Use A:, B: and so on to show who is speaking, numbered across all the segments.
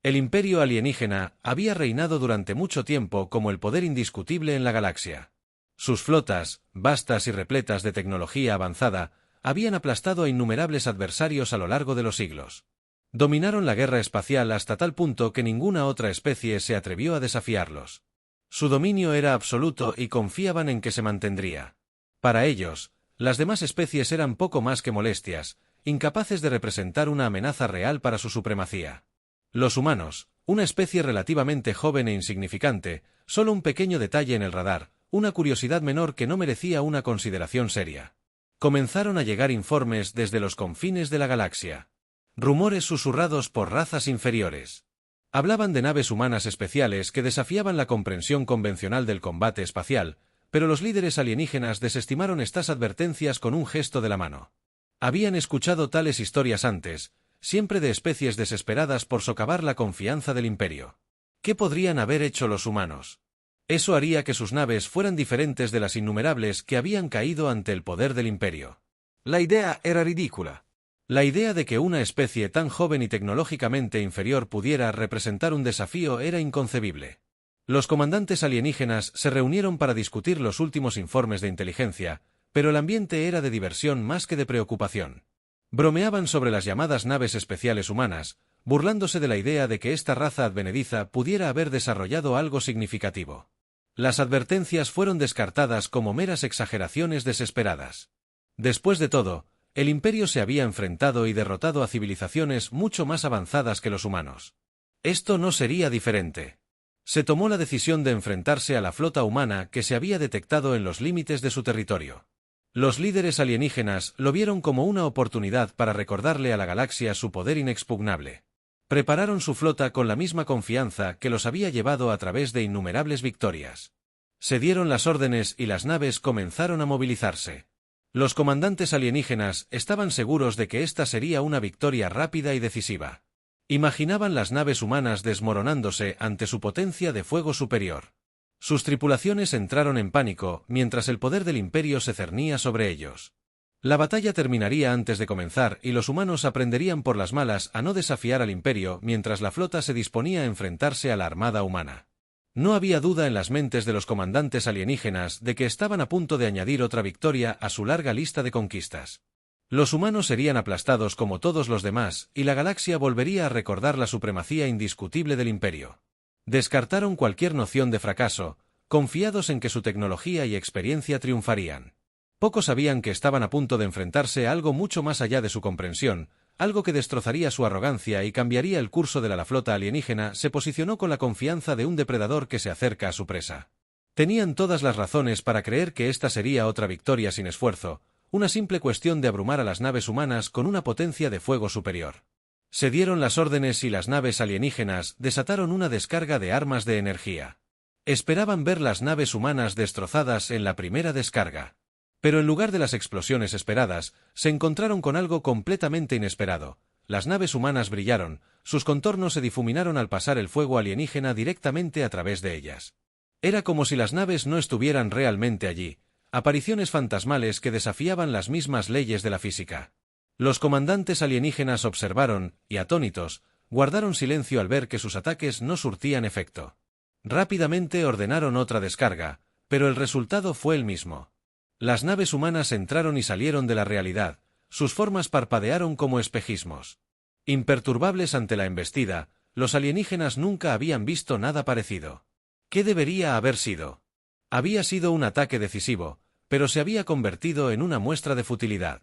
A: El imperio alienígena había reinado durante mucho tiempo como el poder indiscutible en la galaxia. Sus flotas, vastas y repletas de tecnología avanzada, habían aplastado a innumerables adversarios a lo largo de los siglos. Dominaron la guerra espacial hasta tal punto que ninguna otra especie se atrevió a desafiarlos. Su dominio era absoluto y confiaban en que se mantendría. Para ellos, las demás especies eran poco más que molestias, incapaces de representar una amenaza real para su supremacía. Los humanos, una especie relativamente joven e insignificante, solo un pequeño detalle en el radar, una curiosidad menor que no merecía una consideración seria. Comenzaron a llegar informes desde los confines de la galaxia. Rumores susurrados por razas inferiores. Hablaban de naves humanas especiales que desafiaban la comprensión convencional del combate espacial, pero los líderes alienígenas desestimaron estas advertencias con un gesto de la mano. Habían escuchado tales historias antes, siempre de especies desesperadas por socavar la confianza del imperio. ¿Qué podrían haber hecho los humanos? Eso haría que sus naves fueran diferentes de las innumerables que habían caído ante el poder del imperio. La idea era ridícula. La idea de que una especie tan joven y tecnológicamente inferior pudiera representar un desafío era inconcebible. Los comandantes alienígenas se reunieron para discutir los últimos informes de inteligencia, pero el ambiente era de diversión más que de preocupación. Bromeaban sobre las llamadas naves especiales humanas, burlándose de la idea de que esta raza advenediza pudiera haber desarrollado algo significativo. Las advertencias fueron descartadas como meras exageraciones desesperadas. Después de todo, el imperio se había enfrentado y derrotado a civilizaciones mucho más avanzadas que los humanos. Esto no sería diferente. Se tomó la decisión de enfrentarse a la flota humana que se había detectado en los límites de su territorio. Los líderes alienígenas lo vieron como una oportunidad para recordarle a la galaxia su poder inexpugnable. Prepararon su flota con la misma confianza que los había llevado a través de innumerables victorias. Se dieron las órdenes y las naves comenzaron a movilizarse. Los comandantes alienígenas estaban seguros de que esta sería una victoria rápida y decisiva. Imaginaban las naves humanas desmoronándose ante su potencia de fuego superior. Sus tripulaciones entraron en pánico mientras el poder del imperio se cernía sobre ellos. La batalla terminaría antes de comenzar y los humanos aprenderían por las malas a no desafiar al imperio mientras la flota se disponía a enfrentarse a la armada humana. No había duda en las mentes de los comandantes alienígenas de que estaban a punto de añadir otra victoria a su larga lista de conquistas. Los humanos serían aplastados como todos los demás y la galaxia volvería a recordar la supremacía indiscutible del imperio. Descartaron cualquier noción de fracaso, confiados en que su tecnología y experiencia triunfarían. Pocos sabían que estaban a punto de enfrentarse a algo mucho más allá de su comprensión, algo que destrozaría su arrogancia y cambiaría el curso de la flota alienígena. Se posicionó con la confianza de un depredador que se acerca a su presa. Tenían todas las razones para creer que esta sería otra victoria sin esfuerzo, una simple cuestión de abrumar a las naves humanas con una potencia de fuego superior. Se dieron las órdenes y las naves alienígenas desataron una descarga de armas de energía. Esperaban ver las naves humanas destrozadas en la primera descarga. Pero en lugar de las explosiones esperadas, se encontraron con algo completamente inesperado. Las naves humanas brillaron, sus contornos se difuminaron al pasar el fuego alienígena directamente a través de ellas. Era como si las naves no estuvieran realmente allí, apariciones fantasmales que desafiaban las mismas leyes de la física. Los comandantes alienígenas observaron, y atónitos, guardaron silencio al ver que sus ataques no surtían efecto. Rápidamente ordenaron otra descarga, pero el resultado fue el mismo. Las naves humanas entraron y salieron de la realidad, sus formas parpadearon como espejismos. Imperturbables ante la embestida, los alienígenas nunca habían visto nada parecido. ¿Qué debería haber sido? Había sido un ataque decisivo, pero se había convertido en una muestra de futilidad.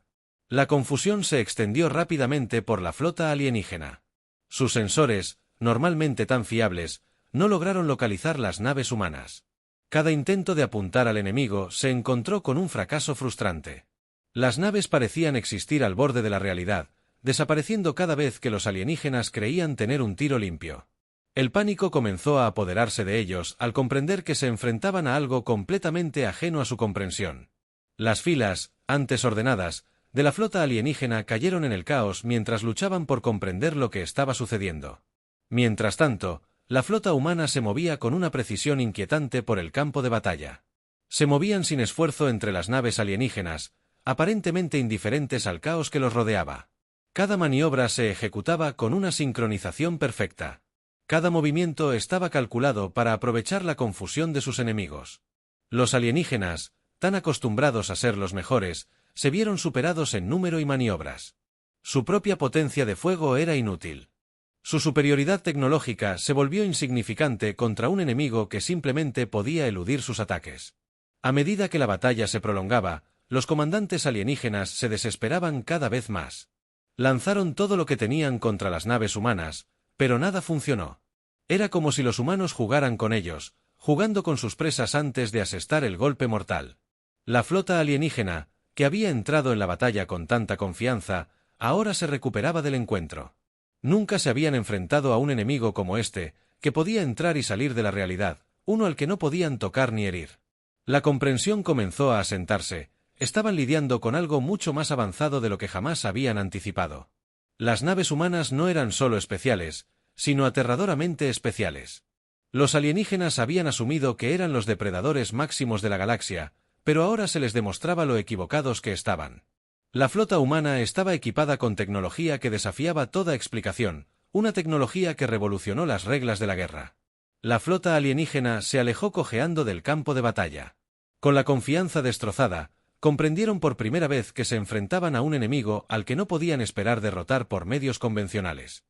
A: La confusión se extendió rápidamente por la flota alienígena. Sus sensores, normalmente tan fiables, no lograron localizar las naves humanas. Cada intento de apuntar al enemigo se encontró con un fracaso frustrante. Las naves parecían existir al borde de la realidad, desapareciendo cada vez que los alienígenas creían tener un tiro limpio. El pánico comenzó a apoderarse de ellos al comprender que se enfrentaban a algo completamente ajeno a su comprensión. Las filas, antes ordenadas, de la flota alienígena cayeron en el caos mientras luchaban por comprender lo que estaba sucediendo. Mientras tanto, la flota humana se movía con una precisión inquietante por el campo de batalla. Se movían sin esfuerzo entre las naves alienígenas, aparentemente indiferentes al caos que los rodeaba. Cada maniobra se ejecutaba con una sincronización perfecta. Cada movimiento estaba calculado para aprovechar la confusión de sus enemigos. Los alienígenas, tan acostumbrados a ser los mejores, se vieron superados en número y maniobras. Su propia potencia de fuego era inútil. Su superioridad tecnológica se volvió insignificante contra un enemigo que simplemente podía eludir sus ataques. A medida que la batalla se prolongaba, los comandantes alienígenas se desesperaban cada vez más. Lanzaron todo lo que tenían contra las naves humanas, pero nada funcionó. Era como si los humanos jugaran con ellos, jugando con sus presas antes de asestar el golpe mortal. La flota alienígena, que había entrado en la batalla con tanta confianza, ahora se recuperaba del encuentro. Nunca se habían enfrentado a un enemigo como este, que podía entrar y salir de la realidad, uno al que no podían tocar ni herir. La comprensión comenzó a asentarse, estaban lidiando con algo mucho más avanzado de lo que jamás habían anticipado. Las naves humanas no eran solo especiales, sino aterradoramente especiales. Los alienígenas habían asumido que eran los depredadores máximos de la galaxia, pero ahora se les demostraba lo equivocados que estaban. La flota humana estaba equipada con tecnología que desafiaba toda explicación, una tecnología que revolucionó las reglas de la guerra. La flota alienígena se alejó cojeando del campo de batalla. Con la confianza destrozada, comprendieron por primera vez que se enfrentaban a un enemigo al que no podían esperar derrotar por medios convencionales.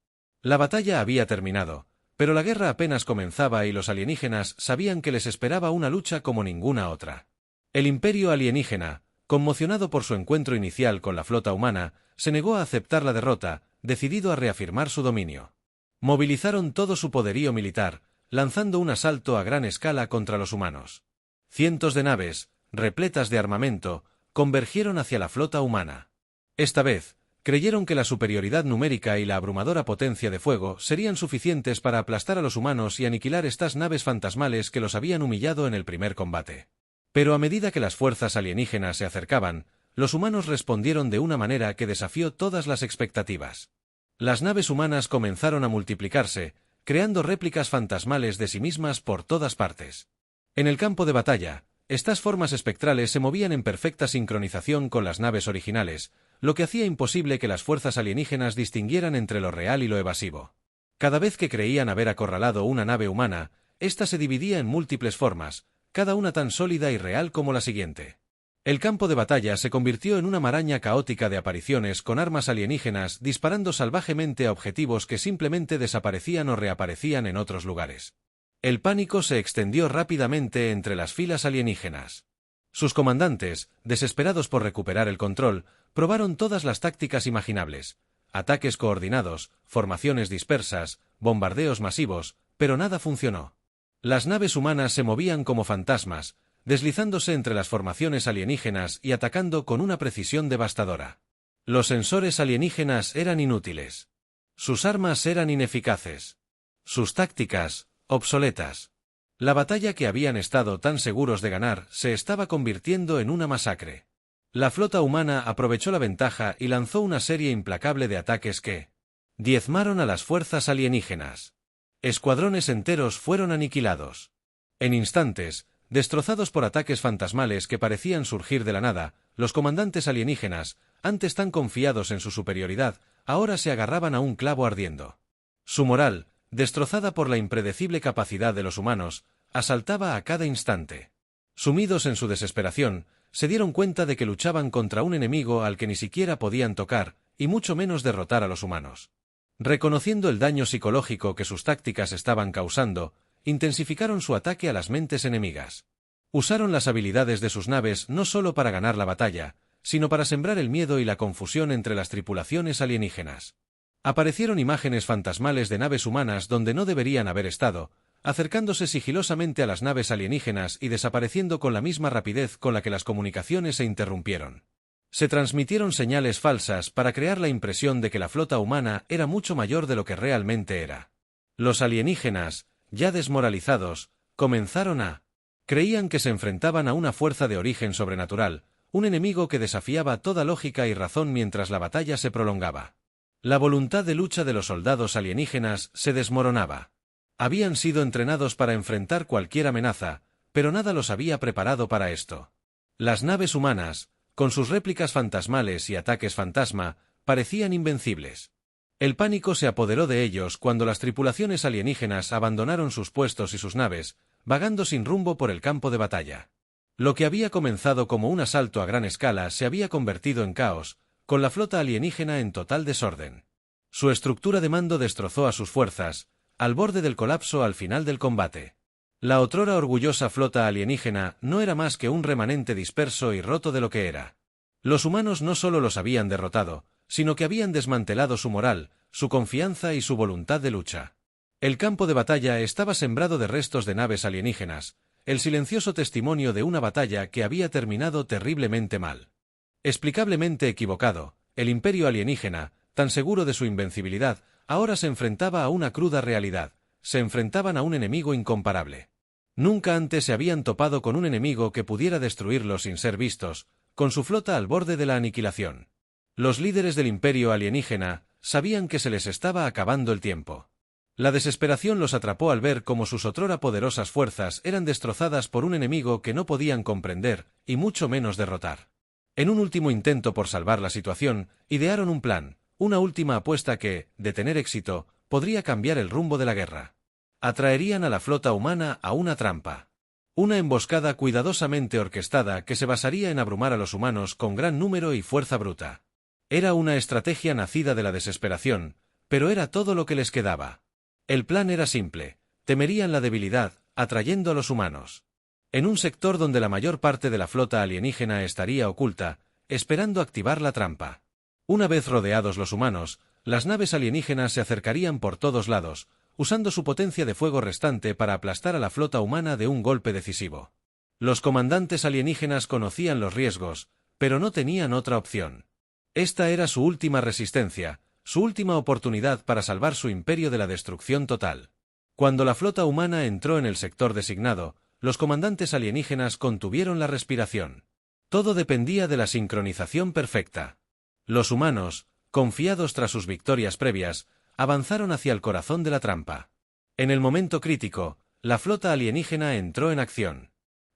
A: La batalla había terminado, pero la guerra apenas comenzaba y los alienígenas sabían que les esperaba una lucha como ninguna otra. El imperio alienígena, conmocionado por su encuentro inicial con la flota humana, se negó a aceptar la derrota, decidido a reafirmar su dominio. Movilizaron todo su poderío militar, lanzando un asalto a gran escala contra los humanos. Cientos de naves, repletas de armamento, convergieron hacia la flota humana. Esta vez, creyeron que la superioridad numérica y la abrumadora potencia de fuego serían suficientes para aplastar a los humanos y aniquilar estas naves fantasmales que los habían humillado en el primer combate. Pero a medida que las fuerzas alienígenas se acercaban, los humanos respondieron de una manera que desafió todas las expectativas. Las naves humanas comenzaron a multiplicarse, creando réplicas fantasmales de sí mismas por todas partes. En el campo de batalla, estas formas espectrales se movían en perfecta sincronización con las naves originales, lo que hacía imposible que las fuerzas alienígenas distinguieran entre lo real y lo evasivo. Cada vez que creían haber acorralado una nave humana, ésta se dividía en múltiples formas, cada una tan sólida y real como la siguiente. El campo de batalla se convirtió en una maraña caótica de apariciones con armas alienígenas disparando salvajemente a objetivos que simplemente desaparecían o reaparecían en otros lugares. El pánico se extendió rápidamente entre las filas alienígenas. Sus comandantes, desesperados por recuperar el control, probaron todas las tácticas imaginables: ataques coordinados, formaciones dispersas, bombardeos masivos, pero nada funcionó. Las naves humanas se movían como fantasmas, deslizándose entre las formaciones alienígenas y atacando con una precisión devastadora. Los sensores alienígenas eran inútiles. Sus armas eran ineficaces. Sus tácticas, obsoletas. La batalla que habían estado tan seguros de ganar se estaba convirtiendo en una masacre. La flota humana aprovechó la ventaja y lanzó una serie implacable de ataques que diezmaron a las fuerzas alienígenas. Escuadrones enteros fueron aniquilados. En instantes, destrozados por ataques fantasmales que parecían surgir de la nada, los comandantes alienígenas, antes tan confiados en su superioridad, ahora se agarraban a un clavo ardiendo. Su moral, destrozada por la impredecible capacidad de los humanos, asaltaba a cada instante. Sumidos en su desesperación, se dieron cuenta de que luchaban contra un enemigo al que ni siquiera podían tocar, y mucho menos derrotar a los humanos. Reconociendo el daño psicológico que sus tácticas estaban causando, intensificaron su ataque a las mentes enemigas. Usaron las habilidades de sus naves no solo para ganar la batalla, sino para sembrar el miedo y la confusión entre las tripulaciones alienígenas. Aparecieron imágenes fantasmales de naves humanas donde no deberían haber estado, acercándose sigilosamente a las naves alienígenas y desapareciendo con la misma rapidez con la que las comunicaciones se interrumpieron. Se transmitieron señales falsas para crear la impresión de que la flota humana era mucho mayor de lo que realmente era. Los alienígenas, ya desmoralizados, comenzaron a creían que se enfrentaban a una fuerza de origen sobrenatural, un enemigo que desafiaba toda lógica y razón mientras la batalla se prolongaba. La voluntad de lucha de los soldados alienígenas se desmoronaba. Habían sido entrenados para enfrentar cualquier amenaza, pero nada los había preparado para esto. Las naves humanas, con sus réplicas fantasmales y ataques fantasma, parecían invencibles. El pánico se apoderó de ellos cuando las tripulaciones alienígenas abandonaron sus puestos y sus naves, vagando sin rumbo por el campo de batalla. Lo que había comenzado como un asalto a gran escala se había convertido en caos, con la flota alienígena en total desorden. Su estructura de mando destrozó a sus fuerzas, al borde del colapso al final del combate. La otrora orgullosa flota alienígena no era más que un remanente disperso y roto de lo que era. Los humanos no solo los habían derrotado, sino que habían desmantelado su moral, su confianza y su voluntad de lucha. El campo de batalla estaba sembrado de restos de naves alienígenas, el silencioso testimonio de una batalla que había terminado terriblemente mal. Explicablemente equivocado, el imperio alienígena, tan seguro de su invencibilidad, ahora se enfrentaba a una cruda realidad, se enfrentaban a un enemigo incomparable. Nunca antes se habían topado con un enemigo que pudiera destruirlos sin ser vistos, con su flota al borde de la aniquilación. Los líderes del imperio alienígena sabían que se les estaba acabando el tiempo. La desesperación los atrapó al ver cómo sus otrora poderosas fuerzas eran destrozadas por un enemigo que no podían comprender, y mucho menos derrotar. En un último intento por salvar la situación, idearon un plan, una última apuesta que, de tener éxito, podría cambiar el rumbo de la guerra. Atraerían a la flota humana a una trampa. Una emboscada cuidadosamente orquestada que se basaría en abrumar a los humanos con gran número y fuerza bruta. Era una estrategia nacida de la desesperación, pero era todo lo que les quedaba. El plan era simple, temerían la debilidad, atrayendo a los humanos. En un sector donde la mayor parte de la flota alienígena estaría oculta, esperando activar la trampa. Una vez rodeados los humanos, las naves alienígenas se acercarían por todos lados, usando su potencia de fuego restante para aplastar a la flota humana de un golpe decisivo. Los comandantes alienígenas conocían los riesgos, pero no tenían otra opción. Esta era su última resistencia, su última oportunidad para salvar su imperio de la destrucción total. Cuando la flota humana entró en el sector designado, los comandantes alienígenas contuvieron la respiración. Todo dependía de la sincronización perfecta. Los humanos, confiados tras sus victorias previas, avanzaron hacia el corazón de la trampa. En el momento crítico, la flota alienígena entró en acción.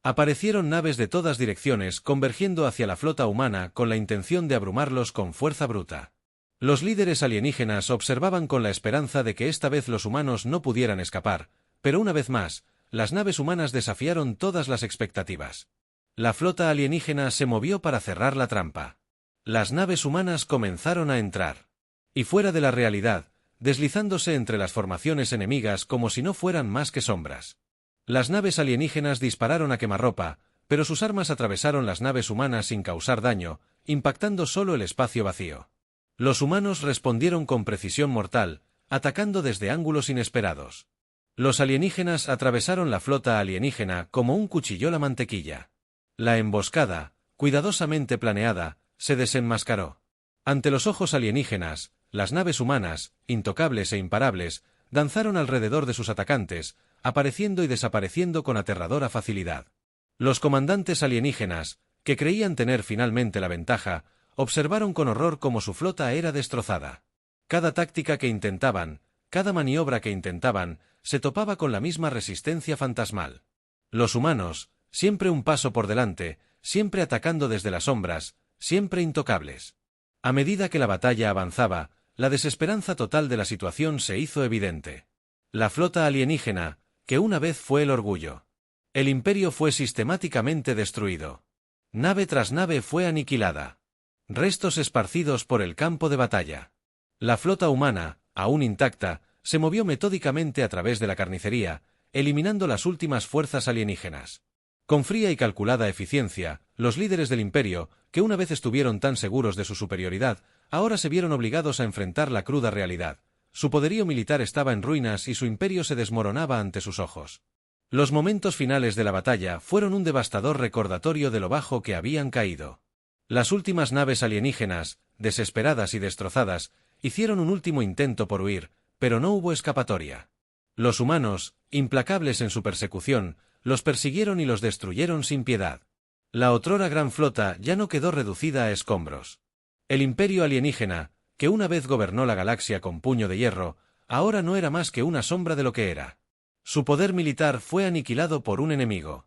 A: Aparecieron naves de todas direcciones convergiendo hacia la flota humana con la intención de abrumarlos con fuerza bruta. Los líderes alienígenas observaban con la esperanza de que esta vez los humanos no pudieran escapar, pero una vez más, las naves humanas desafiaron todas las expectativas. La flota alienígena se movió para cerrar la trampa. Las naves humanas comenzaron a entrar. Y fuera de la realidad, deslizándose entre las formaciones enemigas como si no fueran más que sombras. Las naves alienígenas dispararon a quemarropa, pero sus armas atravesaron las naves humanas sin causar daño, impactando solo el espacio vacío. Los humanos respondieron con precisión mortal, atacando desde ángulos inesperados. Los alienígenas atravesaron la flota alienígena como un cuchillo la mantequilla. La emboscada, cuidadosamente planeada, se desenmascaró. Ante los ojos alienígenas, las naves humanas, intocables e imparables, danzaron alrededor de sus atacantes, apareciendo y desapareciendo con aterradora facilidad. Los comandantes alienígenas, que creían tener finalmente la ventaja, observaron con horror cómo su flota era destrozada. Cada táctica que intentaban, cada maniobra que intentaban, se topaba con la misma resistencia fantasmal. Los humanos, siempre un paso por delante, siempre atacando desde las sombras, siempre intocables. A medida que la batalla avanzaba, la desesperanza total de la situación se hizo evidente. La flota alienígena, que una vez fue el orgullo. El imperio fue sistemáticamente destruido. Nave tras nave fue aniquilada. Restos esparcidos por el campo de batalla. La flota humana, aún intacta, se movió metódicamente a través de la carnicería, eliminando las últimas fuerzas alienígenas. Con fría y calculada eficiencia, los líderes del imperio, que una vez estuvieron tan seguros de su superioridad, ahora se vieron obligados a enfrentar la cruda realidad. Su poderío militar estaba en ruinas y su imperio se desmoronaba ante sus ojos. Los momentos finales de la batalla fueron un devastador recordatorio de lo bajo que habían caído. Las últimas naves alienígenas, desesperadas y destrozadas, hicieron un último intento por huir, pero no hubo escapatoria. Los humanos, implacables en su persecución, los persiguieron y los destruyeron sin piedad. La otrora gran flota ya no quedó reducida a escombros. El imperio alienígena, que una vez gobernó la galaxia con puño de hierro, ahora no era más que una sombra de lo que era. Su poder militar fue aniquilado por un enemigo.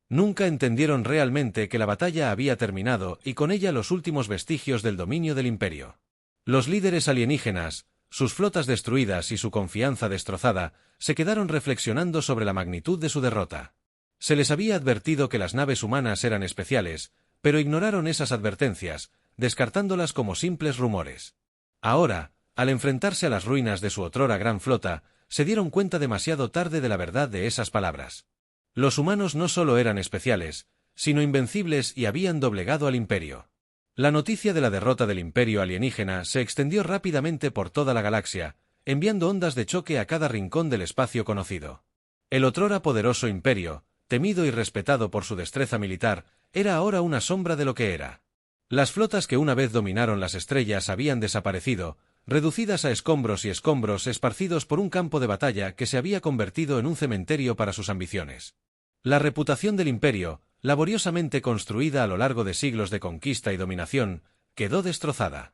A: Nunca entendieron realmente que la batalla había terminado y con ella los últimos vestigios del dominio del imperio. Los líderes alienígenas, sus flotas destruidas y su confianza destrozada, se quedaron reflexionando sobre la magnitud de su derrota. Se les había advertido que las naves humanas eran especiales, pero ignoraron esas advertencias, descartándolas como simples rumores. Ahora, al enfrentarse a las ruinas de su otrora gran flota, se dieron cuenta demasiado tarde de la verdad de esas palabras. Los humanos no solo eran especiales, sino invencibles y habían doblegado al Imperio. La noticia de la derrota del Imperio alienígena se extendió rápidamente por toda la galaxia, enviando ondas de choque a cada rincón del espacio conocido. El otrora poderoso Imperio, temido y respetado por su destreza militar, era ahora una sombra de lo que era. Las flotas que una vez dominaron las estrellas habían desaparecido, reducidas a escombros y escombros esparcidos por un campo de batalla que se había convertido en un cementerio para sus ambiciones. La reputación del Imperio, laboriosamente construida a lo largo de siglos de conquista y dominación, quedó destrozada.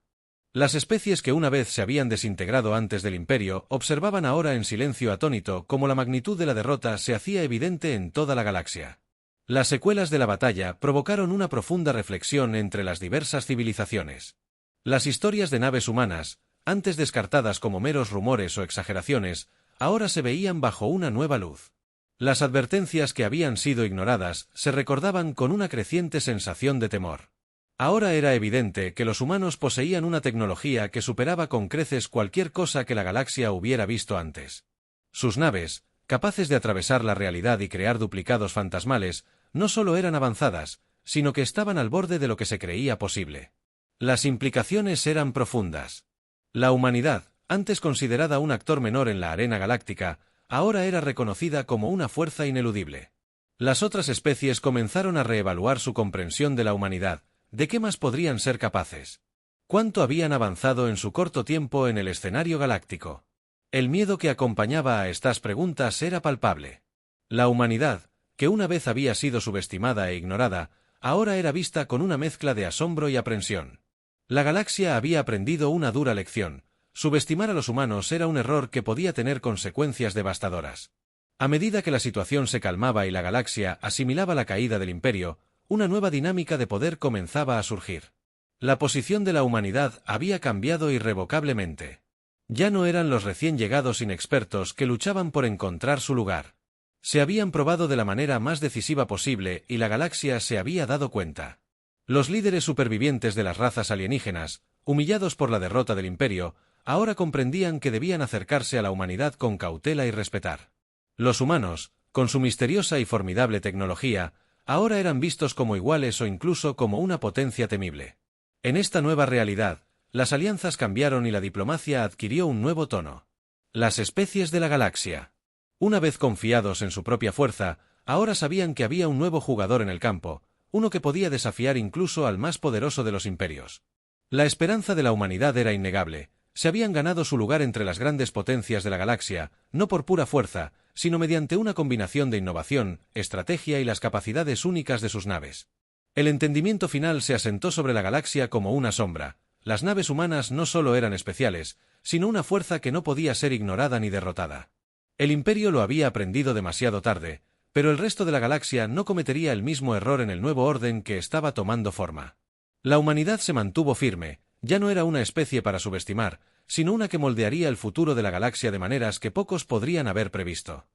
A: Las especies que una vez se habían desintegrado antes del Imperio observaban ahora en silencio atónito cómo la magnitud de la derrota se hacía evidente en toda la galaxia. Las secuelas de la batalla provocaron una profunda reflexión entre las diversas civilizaciones. Las historias de naves humanas, antes descartadas como meros rumores o exageraciones, ahora se veían bajo una nueva luz. Las advertencias que habían sido ignoradas se recordaban con una creciente sensación de temor. Ahora era evidente que los humanos poseían una tecnología que superaba con creces cualquier cosa que la galaxia hubiera visto antes. Sus naves, capaces de atravesar la realidad y crear duplicados fantasmales, no solo eran avanzadas, sino que estaban al borde de lo que se creía posible. Las implicaciones eran profundas. La humanidad, antes considerada un actor menor en la arena galáctica, ahora era reconocida como una fuerza ineludible. Las otras especies comenzaron a reevaluar su comprensión de la humanidad, de qué más podrían ser capaces. ¿Cuánto habían avanzado en su corto tiempo en el escenario galáctico? El miedo que acompañaba a estas preguntas era palpable. La humanidad, que una vez había sido subestimada e ignorada, ahora era vista con una mezcla de asombro y aprensión. La galaxia había aprendido una dura lección: subestimar a los humanos era un error que podía tener consecuencias devastadoras. A medida que la situación se calmaba y la galaxia asimilaba la caída del Imperio, una nueva dinámica de poder comenzaba a surgir. La posición de la humanidad había cambiado irrevocablemente. Ya no eran los recién llegados inexpertos que luchaban por encontrar su lugar. Se habían probado de la manera más decisiva posible y la galaxia se había dado cuenta. Los líderes supervivientes de las razas alienígenas, humillados por la derrota del Imperio, ahora comprendían que debían acercarse a la humanidad con cautela y respetar. Los humanos, con su misteriosa y formidable tecnología, ahora eran vistos como iguales o incluso como una potencia temible. En esta nueva realidad, las alianzas cambiaron y la diplomacia adquirió un nuevo tono. Las especies de la galaxia. Una vez confiados en su propia fuerza, ahora sabían que había un nuevo jugador en el campo, uno que podía desafiar incluso al más poderoso de los imperios. La esperanza de la humanidad era innegable. Se habían ganado su lugar entre las grandes potencias de la galaxia, no por pura fuerza, sino mediante una combinación de innovación, estrategia y las capacidades únicas de sus naves. El entendimiento final se asentó sobre la galaxia como una sombra. Las naves humanas no solo eran especiales, sino una fuerza que no podía ser ignorada ni derrotada. El Imperio lo había aprendido demasiado tarde, pero el resto de la galaxia no cometería el mismo error en el nuevo orden que estaba tomando forma. La humanidad se mantuvo firme, ya no era una especie para subestimar, sino una que moldearía el futuro de la galaxia de maneras que pocos podrían haber previsto.